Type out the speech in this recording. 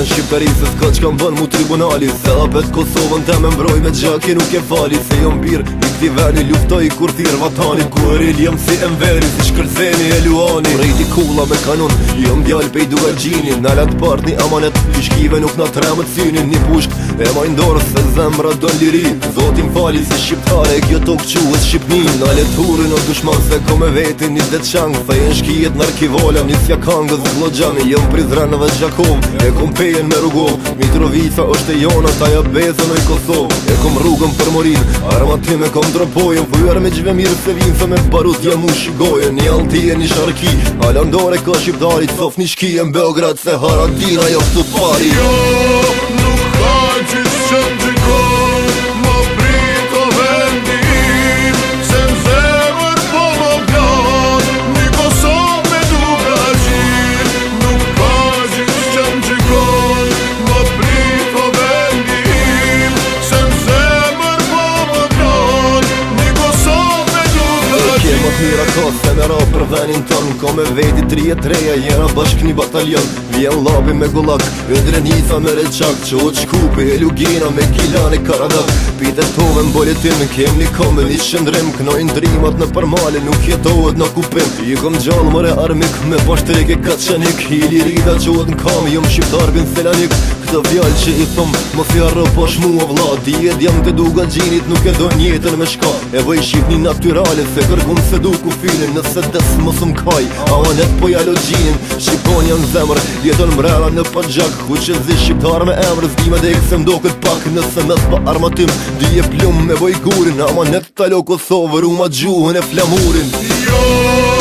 vlen shqiptari se s'ka qka m'bën mu tribunali. Se apet Kosovën te me mbroj me gjaki nuk e fali. Se jom bir i këti veni luftoj kur thirë vatani. Kur il jem si Enveri si shkërceni e Luani. Rejti kulla me kanon jom djall pej duga gjini. Nalet part një amanet i shkive nuk na tremët sinin. Një pushk e majnë dorës se zemra don liri. Zotin fali si shqiptare kjo tok quhet Shqipni. Nalet hurin o dushman se ko me vetin një det qang. Fejnë shkijet n'arkivola nisja kangës vlogjami. Jem Prizren dhe Gjakov e kom pejen me Rugov. Mitrovica është e jona taja bezën oj Kosovë. E kom rrugën për morin armatim e kom dropojën. Vujer me gjve mirë se vinë se me barut jam u shigojën. Një altije një sharki alandore ka shqiptarit. Sof një shkije në Beograd se Haradina jo këtu pari. Jo, nuk ka qis që t'gjikon më prit o vendim. Se në zemër po më plan një Kosovë me duka gjin. Nuk ka qis që t'gjikon më prit o vendim. Se në zemër po më plan një Kosovë me duka gjin. Kje më t'mira ka se me ra për venin ton. Ko me veti 33 jena bashk një batalion. Vjen labi me gullak, e drenica me reqak. Qoq shkupi e lugina me gilan e karadak. Pite tove m'boletim, kem një kombe një shëndrim. Knojnë drimat në përmale, nuk jetohet në kupim. I kom gjallë mëre armik, me pashtrik e katëshanik. I lirita qohet n'kam, jom shqiptar bin selanik. Këtë vjall që i thëm, mos i arro po shmua vla. Dijet jam të duga gjinit, nuk e do njetën me shka. E vëj shqip një naturale, se kërgum se du ku filin. Nëse des mos m'kaj, anet po jalo gjinin. Shqipon janë zemër, jeton mrena në pajak. Ku që zi shqiptar me emrë, zdime dhe ikse mdo këtë pak. Nëse mes pa armatim, dije plum me boj gurin. Amanet talo Kosovë, ruma gjuhën e flamurin. Jo